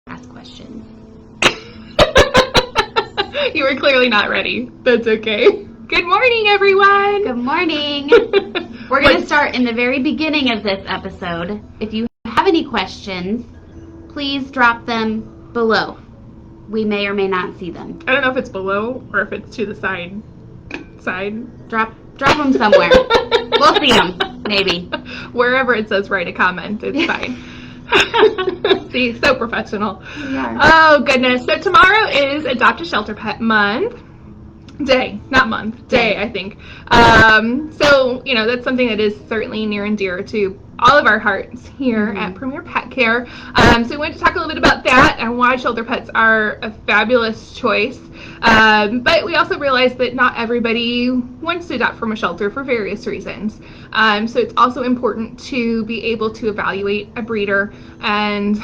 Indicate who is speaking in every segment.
Speaker 1: ask questions.
Speaker 2: You were clearly not ready. That's okay. Good morning, everyone.
Speaker 1: Good morning. We're going to start in the very beginning of this episode. If you have any questions, please drop them below. We may or may not see them.
Speaker 2: I don't know if it's below or if it's to the side.
Speaker 1: Drop them somewhere. We'll see them, maybe.
Speaker 2: Wherever it says write a comment, it's fine. See, so professional.
Speaker 1: We are.
Speaker 2: Oh, goodness. So tomorrow is Adopt a Shelter Pet Month. Day, not month. Day, I think. So, that's something that is certainly near and dear to all of our hearts here at Premier Pet Care. So we wanted to talk a little bit about that and why shelter pets are a fabulous choice. But we also realized that not everybody wants to adopt from a shelter for various reasons. So it's also important to be able to evaluate a breeder and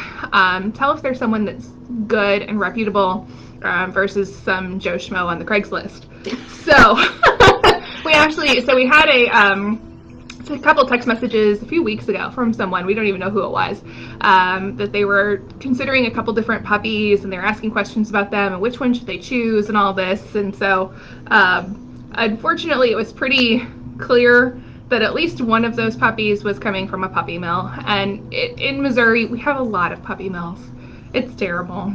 Speaker 2: tell if there's someone that's good and reputable versus some Joe Schmo on the Craigslist. So we had a couple text messages a few weeks ago from someone, we don't even know who it was, that they were considering a couple different puppies and they were asking questions about them and which one should they choose and all this. And so unfortunately it was pretty clear that at least one of those puppies was coming from a puppy mill. And in Missouri we have a lot of puppy mills. It's terrible.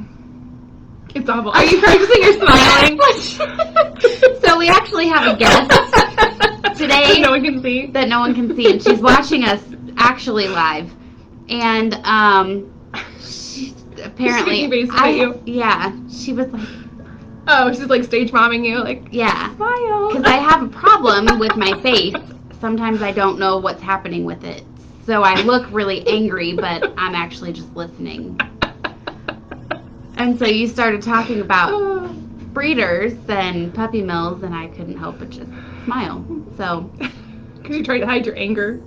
Speaker 2: It's awful. Are you practicing your smiling?
Speaker 1: So we actually have a guest today
Speaker 2: that no one can see.
Speaker 1: And she's watching us actually live. And she apparently, she was like,
Speaker 2: oh, she's like stage momming you, like,
Speaker 1: yeah,
Speaker 2: smile.
Speaker 1: Because I have a problem with my face. Sometimes I don't know what's happening with it. So I look really angry, but I'm actually just listening. And so you started talking about breeders and puppy mills, and I couldn't help but just smile. So,
Speaker 2: because you tried to hide your anger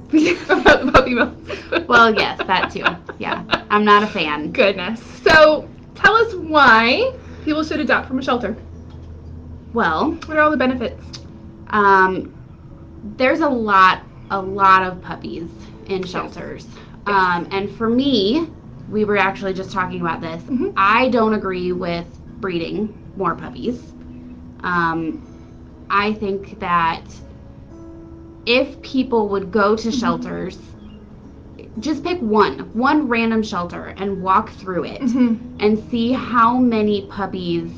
Speaker 2: about the puppy mills.
Speaker 1: Well, yes, that too. Yeah, I'm not a fan.
Speaker 2: Goodness. So, tell us why people should adopt from a shelter.
Speaker 1: Well,
Speaker 2: what are all the benefits?
Speaker 1: There's a lot of puppies in shelters. Yes. And for me, we were actually just talking about this. Mm-hmm. I don't agree with breeding more puppies. I think that if people would go to shelters, just pick one random shelter and walk through it and see how many puppies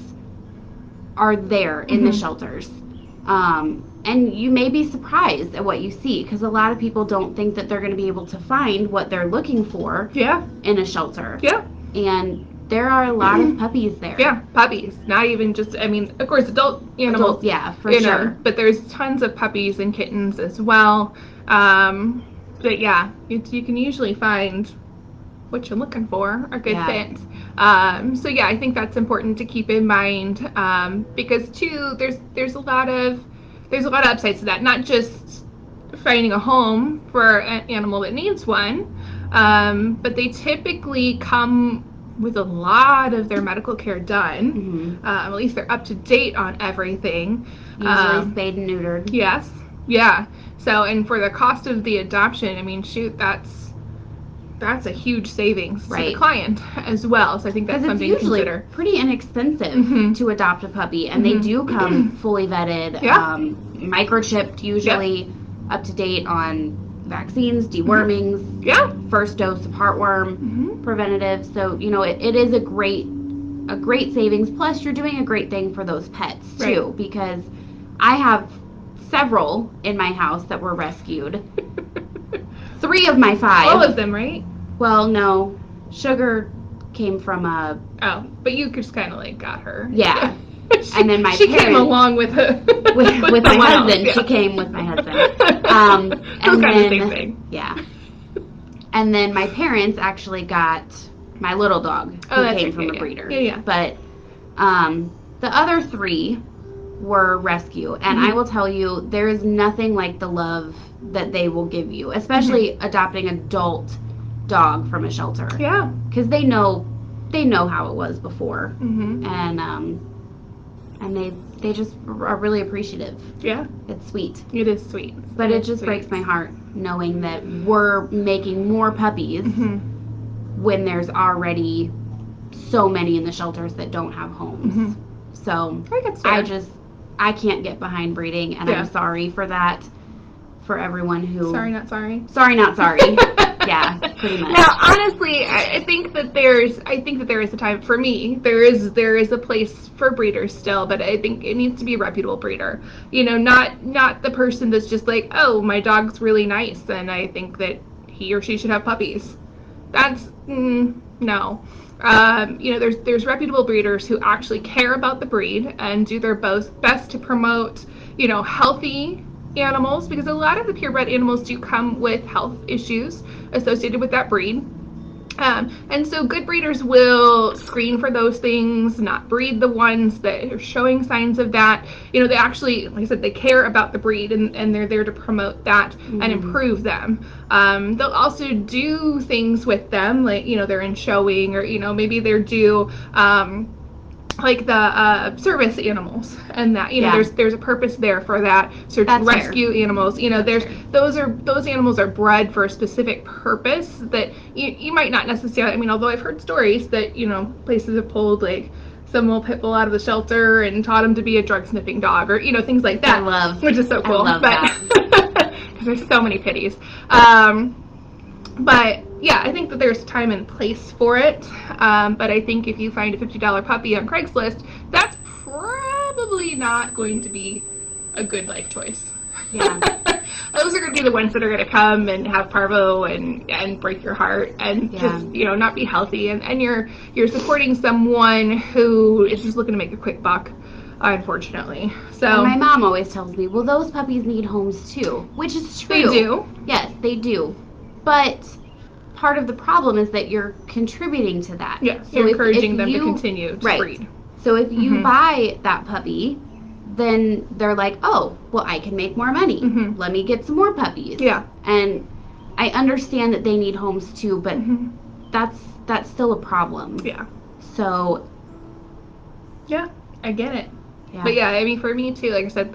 Speaker 1: are there in the shelters. And you may be surprised at what you see, because a lot of people don't think that they're going to be able to find what they're looking for in a shelter. Yeah. And there are a lot of puppies there.
Speaker 2: Yeah, puppies. Not even just, of course, adult animals.
Speaker 1: For sure.
Speaker 2: But there's tons of puppies and kittens as well. But yeah, you can usually find what you're looking for, a good fit. So yeah, I think that's important to keep in mind, because too, there's a lot of upsides to that. Not just finding a home for an animal that needs one, but they typically come with a lot of their medical care done. At least they're up to date on everything.
Speaker 1: Usually spayed and neutered.
Speaker 2: Yes. Yeah. So, and for the cost of the adoption, shoot, that's a huge savings to the client as well. So I think that's something to consider.
Speaker 1: It's usually pretty inexpensive to adopt a puppy, and they do come fully vetted, microchipped, usually up to date on vaccines, dewormings, first dose of heartworm, preventative. So it is a great savings. Plus, you're doing a great thing for those pets too, because I have several in my house that were rescued. 3 of my 5.
Speaker 2: All of them, right?
Speaker 1: Well, no. Sugar came from a...
Speaker 2: Oh, but you just kind of got her.
Speaker 1: Yeah. And then
Speaker 2: she came along with
Speaker 1: with my husband. She came with my husband. And
Speaker 2: kind of the same thing.
Speaker 1: Yeah. And then my parents actually got my little dog, who came from a breeder.
Speaker 2: Yeah.
Speaker 1: But the other 3 were rescue, and I will tell you, there is nothing like the love that they will give you, especially adopting adult dog from a shelter.
Speaker 2: Yeah.
Speaker 1: Because they know how it was before, and they just are really appreciative.
Speaker 2: Yeah.
Speaker 1: It's sweet.
Speaker 2: It is sweet.
Speaker 1: But it just breaks my heart knowing that we're making more puppies when there's already so many in the shelters that don't have homes.
Speaker 2: Mm-hmm.
Speaker 1: So
Speaker 2: I think it's fair.
Speaker 1: I can't get behind breeding, and I'm sorry for that. For everyone who...
Speaker 2: Sorry, not sorry.
Speaker 1: Sorry, not sorry. Yeah, pretty much.
Speaker 2: Now, honestly, I think that there is a time for me. There is a place for breeders still, but I think it needs to be a reputable breeder. You know, not the person that's just like, oh, my dog's really nice, and I think that he or she should have puppies. That's no. You know, there's reputable breeders who actually care about the breed and do their best to promote, you know, healthy animals, because a lot of the purebred animals do come with health issues associated with that breed. And so good breeders will screen for those things, not breed the ones that are showing signs of that. You know, they actually, like I said, they care about the breed, and they're there to promote that and improve them. They'll also do things with them, like, you know, they're in showing, or, you know, maybe they're due, like the service animals, and that, you know, there's a purpose there for that. So rescue animals, you know, those animals are bred for a specific purpose that you might not necessarily, I mean, although I've heard stories that, you know, places have pulled like some little pit bull out of the shelter and taught him to be a drug sniffing dog, or, you know, things like that, which is so cool. I love that. Because there's so many pitties. But yeah, I think that there's time and place for it. But I think if you find a $50 puppy on Craigslist, that's probably not going to be a good life choice. Yeah. Those are going to be the ones that are going to come and have parvo and break your heart and just, you know, not be healthy. And you're supporting someone who is just looking to make a quick buck, unfortunately. So
Speaker 1: and my mom always tells me, well, those puppies need homes too, which is true.
Speaker 2: They do.
Speaker 1: Yes, they do. But part of the problem is that you're contributing to that.
Speaker 2: Yeah, so you're encouraging them to continue to breed.
Speaker 1: So if you buy that puppy, then they're like, oh, well, I can make more money. Let me get some more puppies. Yeah. And I understand that they need homes too, but that's still a problem. Yeah. So.
Speaker 2: Yeah, I get it. Yeah. But yeah, I mean, for me too, like I said,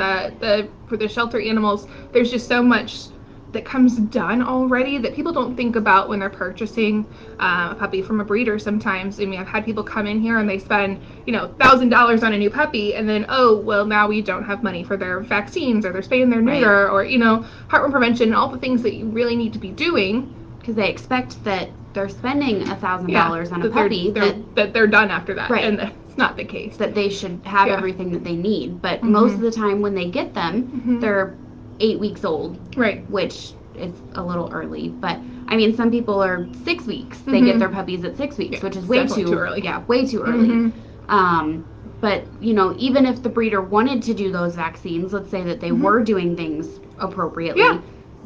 Speaker 2: for the shelter animals, there's just so much that comes done already that people don't think about when they're purchasing a puppy from a breeder sometimes. I mean, I've had people come in here and they spend, you know, $1,000 on a new puppy, and then, oh, well, now we don't have money for their vaccines, or their spay and their neuter, or, you know, heartworm prevention, and all the things that you really need to be doing.
Speaker 1: Because they expect that they're spending $1,000 on a puppy.
Speaker 2: That they're done after that. Right. And that's not the case.
Speaker 1: That they should have everything that they need. But most of the time when they get them, they're 8 weeks old, right? Which is a little early, but I mean, some people are 6 weeks. They get their puppies at 6 weeks, which is way too early. Yeah, way too early. But you know, even if the breeder wanted to do those vaccines, let's say that they were doing things appropriately,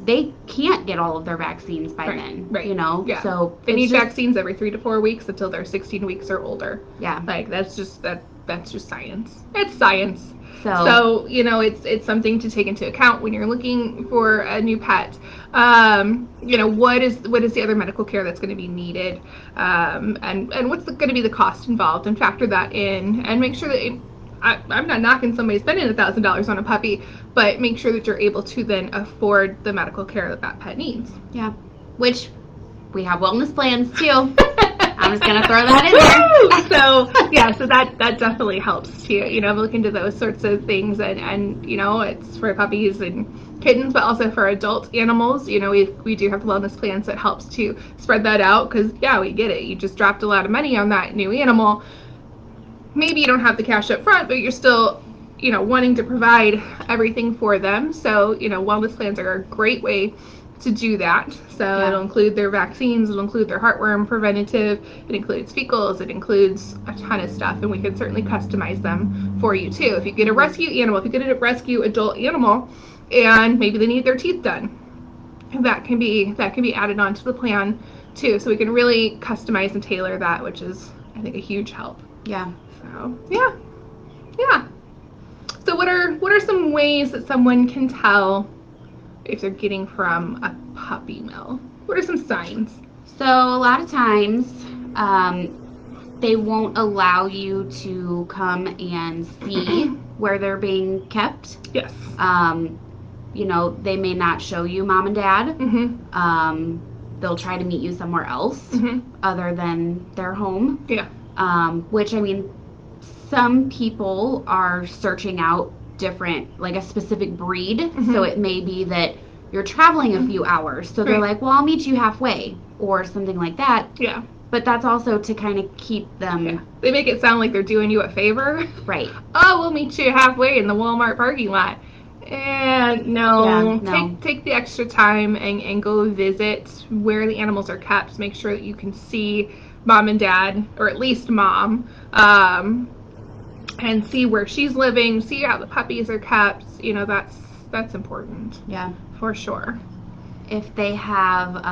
Speaker 1: they can't get all of their vaccines by then. Right. You know, so
Speaker 2: they need vaccines every 3 to 4 weeks until they're 16 weeks or older. Yeah, like that's just science. It's science. So you know, it's something to take into account when you're looking for a new pet. You know, what is the other medical care that's going to be needed, and what's going to be the cost involved, and factor that in, and make sure that I'm not knocking somebody spending $1,000 on a puppy, but make sure that you're able to then afford the medical care that pet needs.
Speaker 1: Yeah, which we have wellness plans too. I'm just gonna throw that in there.
Speaker 2: So that definitely helps too. You know, look into those sorts of things, and you know, it's for puppies and kittens, but also for adult animals. You know, we do have wellness plans that helps to spread that out, because we get it. You just dropped a lot of money on that new animal. Maybe you don't have the cash up front, but you're still, you know, wanting to provide everything for them. So, you know, wellness plans are a great way to do that. So it'll include their vaccines, it'll include their heartworm preventative, it includes fecals, it includes a ton of stuff, and we can certainly customize them for you too. If you get a rescue animal, if you get a rescue adult animal, and maybe they need their teeth done, that can be added onto the plan too. So we can really customize and tailor that, which is, I think, a huge help. Yeah. So yeah. So what are some ways that someone can tell if they're getting from a puppy mill? What are some signs?
Speaker 1: So a lot of times they won't allow you to come and see where they're being kept. Yes. You know, they may not show you mom and dad. They'll try to meet you somewhere else other than their home. Yeah. which, I mean, some people are searching out different, like a specific breed.
Speaker 2: Mm-hmm.
Speaker 1: So it may be that you're traveling a few hours. So they're like, well, I'll meet you halfway or something like that.
Speaker 2: Yeah.
Speaker 1: But that's also to kind of keep them.
Speaker 2: Yeah. They make it sound like they're doing you a favor.
Speaker 1: Right.
Speaker 2: Oh, we'll meet you halfway in the Walmart parking lot. And no, take the extra time and go visit where the animals are kept. Make sure that you can see mom and dad, or at least mom, and see where she's living, see how the puppies are kept. You know, that's important.
Speaker 1: Yeah.
Speaker 2: For sure.
Speaker 1: If they have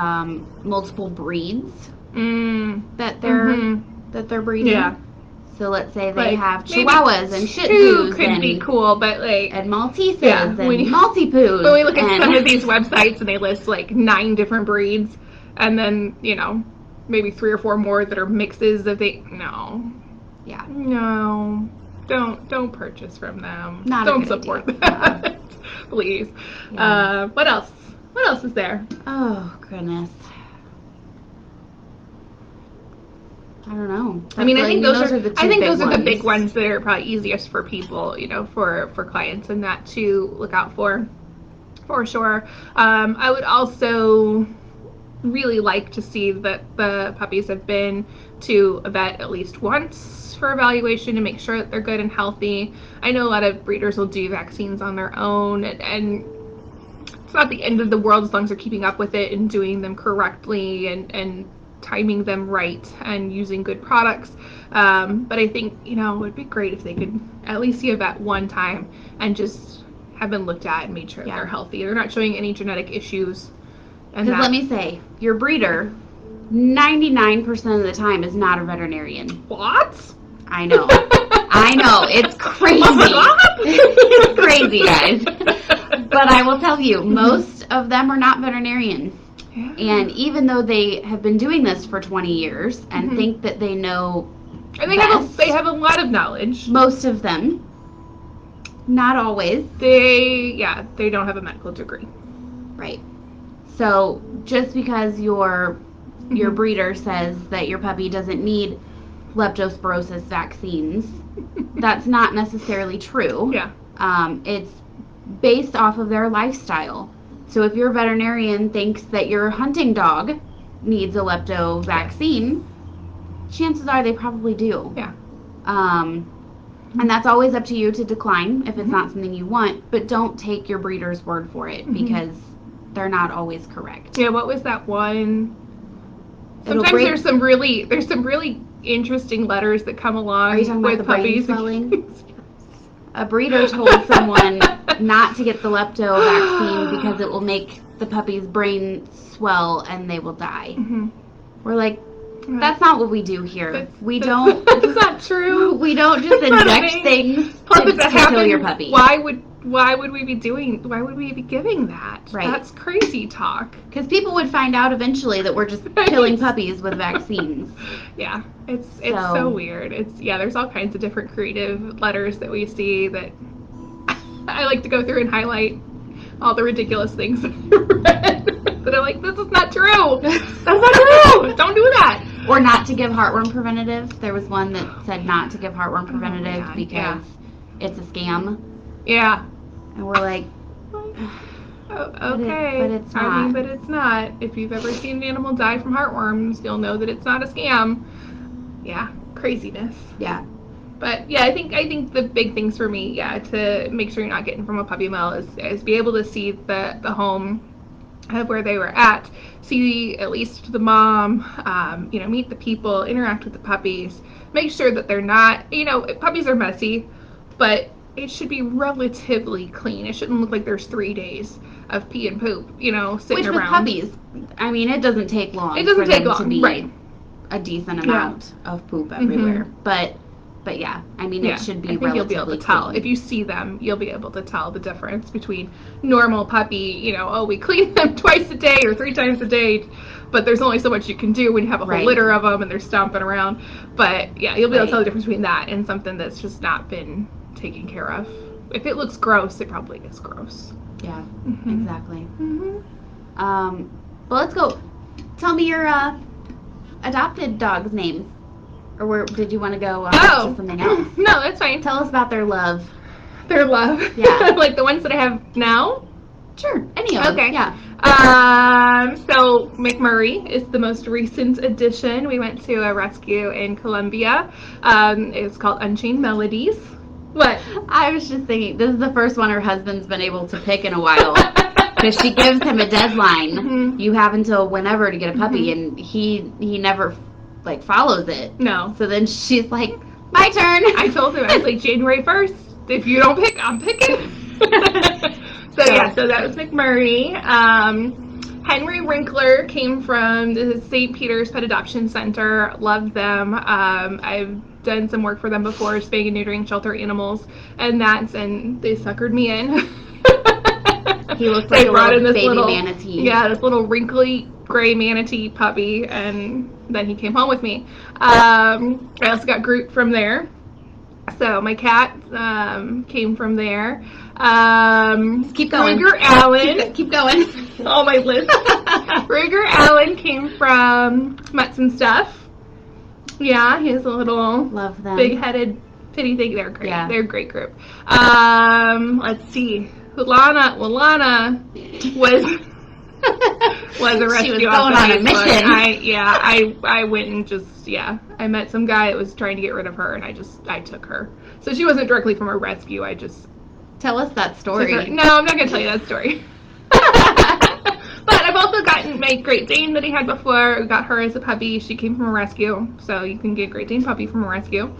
Speaker 1: multiple breeds that they're breeding.
Speaker 2: Yeah.
Speaker 1: So let's say they
Speaker 2: like,
Speaker 1: have Chihuahuas and Shih Tzus
Speaker 2: could be cool, but like
Speaker 1: and Malteses and Maltipoos.
Speaker 2: When we look at some of these websites and they list like 9 different breeds, and then maybe 3 or 4 more that are mixes of don't purchase from them. Don't support that, please.
Speaker 1: Yeah.
Speaker 2: What else? What else is there?
Speaker 1: Oh goodness. I don't know.
Speaker 2: I mean, I think those are
Speaker 1: the
Speaker 2: big ones that are probably easiest for people, for clients and that to look out for sure. I would also really like to see that the puppies have been to a vet at least once for evaluation to make sure that they're good and healthy. I know a lot of breeders will do vaccines on their own, and it's not the end of the world as long as they're keeping up with it and doing them correctly and timing them right and using good products. But I think, it would be great if they could at least see a vet one time and just have been looked at and made sure they're healthy. They're not showing any genetic issues.
Speaker 1: Because let me say, your breeder, 99% of the time, is not a veterinarian.
Speaker 2: What?
Speaker 1: I know. I know. It's crazy. It's crazy, guys. But I will tell you, most of them are not veterinarians. Yeah. And even though they have been doing this for 20 years and think that they know
Speaker 2: and they have a lot of knowledge.
Speaker 1: Most of them. Not always.
Speaker 2: They don't have a medical degree.
Speaker 1: Right. So just because your breeder says that your puppy doesn't need leptospirosis vaccines, that's not necessarily true.
Speaker 2: Yeah.
Speaker 1: It's based off of their lifestyle. So if your veterinarian thinks that your hunting dog needs a lepto vaccine, chances are they probably do.
Speaker 2: Yeah.
Speaker 1: And that's always up to you to decline if it's not something you want, but don't take your breeder's word for it because they're not always correct.
Speaker 2: Yeah, what was that one? Sometimes there's some really interesting letters that come along with puppies.
Speaker 1: A breeder told someone not to get the lepto vaccine because it will make the puppy's brain swell and they will die. We're like, that's not what we do here.
Speaker 2: That's not true.
Speaker 1: We don't just inject things to kill your puppy.
Speaker 2: Why would we be giving that?
Speaker 1: Right.
Speaker 2: That's crazy talk.
Speaker 1: Because people would find out eventually that we're just killing puppies with vaccines.
Speaker 2: Yeah, it's so weird. There's all kinds of different creative letters that we see that I like to go through and highlight all the ridiculous things that I read. But I'm like, this is not true. That's not true. Don't do that.
Speaker 1: Or not to give heartworm preventative. There was one that said not to give heartworm preventative because it's a scam.
Speaker 2: Yeah.
Speaker 1: And we're like,
Speaker 2: okay.
Speaker 1: But it's not.
Speaker 2: But it's not. If you've ever seen an animal die from heartworms, you'll know that it's not a scam. Yeah. Craziness.
Speaker 1: Yeah.
Speaker 2: But yeah, I think the big things for me, to make sure you're not getting from a puppy mill is be able to see the home of where they were at, see at least the mom, meet the people, interact with the puppies, make sure that they're not, puppies are messy, but it should be relatively clean. It shouldn't look like there's 3 days of pee and poop, sitting around.
Speaker 1: Which with puppies, I mean, it doesn't take long.
Speaker 2: It doesn't take long,
Speaker 1: to be
Speaker 2: right?
Speaker 1: A decent amount of poop everywhere, but yeah, I mean, it should be relatively
Speaker 2: you'll be able to tell.
Speaker 1: clean.
Speaker 2: If you see them, you'll be able to tell the difference between normal puppy, we clean them twice a day or 3 times a day, but there's only so much you can do when you have a whole litter of them and they're stomping around. But yeah, you'll be able to tell the difference between that and something that's just not been taken care of. If it looks gross, it probably is gross.
Speaker 1: Yeah, exactly. Well, let's go. Tell me your adopted dog's name. Or did you want to go
Speaker 2: Oh.
Speaker 1: to something else?
Speaker 2: No, that's fine.
Speaker 1: Tell us about their love.
Speaker 2: Their love.
Speaker 1: Yeah.
Speaker 2: Like the ones that I have now?
Speaker 1: Sure, any of them.
Speaker 2: Okay.
Speaker 1: Yeah.
Speaker 2: So McMurray is the most recent addition. We went to a rescue in Colombia. It's called Unchained Melodies. What?
Speaker 1: I was just thinking, this is the first one her husband's been able to pick in a while. Because she gives him a deadline.
Speaker 2: Mhm.
Speaker 1: You have until whenever to get a puppy,
Speaker 2: Mhm.
Speaker 1: and he never like follows it.
Speaker 2: No.
Speaker 1: So then she's like, my turn.
Speaker 2: I told him, I was like, January 1st, if you don't pick, I'm picking. So that was McMurray. Henry Winkler came from the St. Peter's Pet Adoption Center. Loved them. I've done some work for them before, spaying and neutering shelter animals, and they suckered me in.
Speaker 1: He looked like
Speaker 2: They
Speaker 1: a
Speaker 2: brought in
Speaker 1: little
Speaker 2: this
Speaker 1: baby
Speaker 2: little
Speaker 1: manatee.
Speaker 2: Yeah, this little wrinkly gray manatee puppy, and then he came home with me. I also got Groot from there. So my cat came from there.
Speaker 1: Keep going.
Speaker 2: Ruger Allen.
Speaker 1: Keep going.
Speaker 2: Oh, my list. Ruger Allen came from Mutts and Stuff. Yeah, he has a little
Speaker 1: Love them.
Speaker 2: big-headed pitty thing. They're great.
Speaker 1: Yeah.
Speaker 2: They're a great group. Let's see. Lana was a rescue.
Speaker 1: She was going on a mission.
Speaker 2: I went and I met some guy that was trying to get rid of her, and I took her. So she wasn't directly from a rescue. I just
Speaker 1: Tell us that
Speaker 2: took
Speaker 1: story.
Speaker 2: her. No, I'm not gonna tell you that story. But I've also gotten my Great Dane that he had before. We got her as a puppy. She came from a rescue, so you can get Great Dane puppy from a rescue.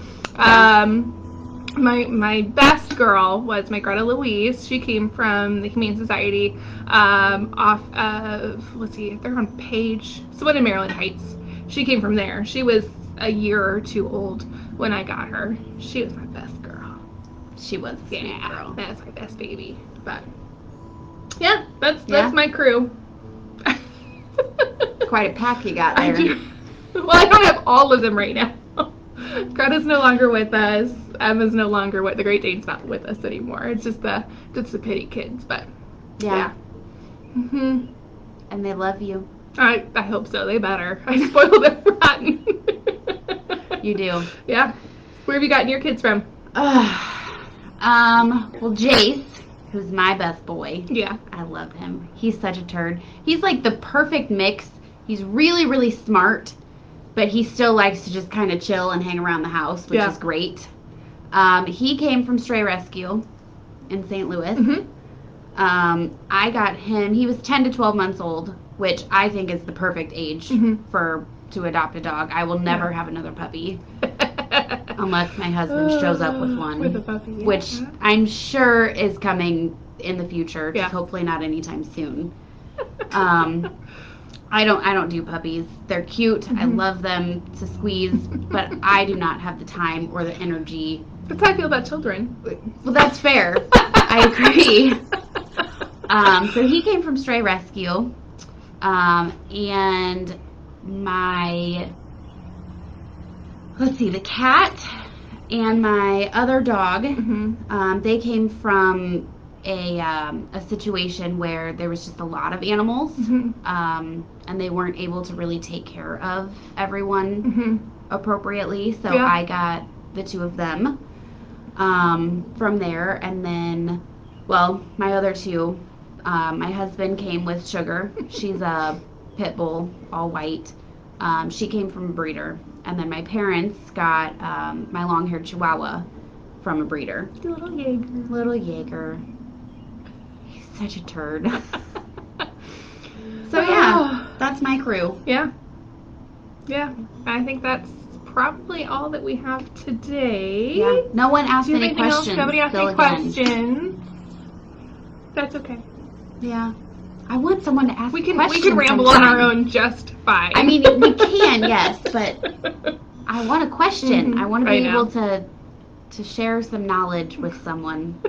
Speaker 2: My best girl was my Greta Louise. She came from the Humane Society off of, they're on Page, someone in Maryland Heights. She came from there. She was a year or two old when I got her. She was my best girl.
Speaker 1: She was a sweet girl.
Speaker 2: That's my best baby. But yeah, that's my crew.
Speaker 1: Quite a pack you got
Speaker 2: I
Speaker 1: there.
Speaker 2: do. Well, I don't have all of them right now. Greta's no longer with us. Emma's no longer with the Great Dane's not with us anymore. It's just the pity kids, but
Speaker 1: Yeah.
Speaker 2: Mhm.
Speaker 1: And they love you.
Speaker 2: I hope so. They better. I spoiled them rotten.
Speaker 1: You do.
Speaker 2: Yeah. Where have you gotten your kids from?
Speaker 1: Well, Jace, who's my best boy.
Speaker 2: Yeah.
Speaker 1: I love him. He's such a turd. He's like the perfect mix. He's really, really smart, but he still likes to just kind of chill and hang around the house, which is great. He came from Stray Rescue in St. Louis.
Speaker 2: Mhm.
Speaker 1: I got him, he was 10 to 12 months old, which I think is the perfect age to adopt a dog. I will never have another puppy unless my husband shows up with one,
Speaker 2: With a puppy, yeah.
Speaker 1: which I'm sure is coming in the future, just
Speaker 2: Yeah.
Speaker 1: hopefully not anytime soon. I don't do puppies. They're cute. I love them to squeeze, but I do not have the time or the energy.
Speaker 2: That's how I feel about children.
Speaker 1: Well, that's fair. I agree. So he came from Stray Rescue, and the cat and my other dog, they came from a situation where there was just a lot of animals, and they weren't able to really take care of everyone appropriately, so I got the two of them from there. And then, well, my other two, my husband came with Sugar. She's a pit bull, all white. She came from a breeder. And then my parents got my long-haired Chihuahua from a breeder. Little Jaeger. He's such a turd. So yeah, that's my crew.
Speaker 2: Yeah. Yeah. I think that's probably all that we have today.
Speaker 1: Yeah. No one asked
Speaker 2: Do you have
Speaker 1: any
Speaker 2: anything else?
Speaker 1: questions.
Speaker 2: Nobody asked
Speaker 1: Still
Speaker 2: any
Speaker 1: again.
Speaker 2: questions. That's okay.
Speaker 1: Yeah. I want someone to ask
Speaker 2: We can
Speaker 1: questions
Speaker 2: ramble
Speaker 1: sometime.
Speaker 2: on our own just fine.
Speaker 1: I mean, we can, yes, but I want a question. I want to be able to share some knowledge with someone.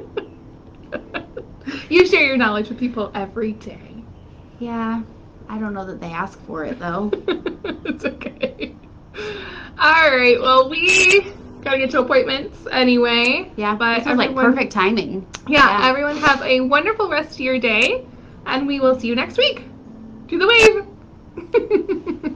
Speaker 2: You share your knowledge with people every day.
Speaker 1: Yeah. I don't know that they ask for it, though.
Speaker 2: It's okay. All right. Well, we gotta get to appointments anyway.
Speaker 1: Yeah,
Speaker 2: but
Speaker 1: this was like perfect timing.
Speaker 2: Yeah, everyone have a wonderful rest of your day, and we will see you next week. Do the wave.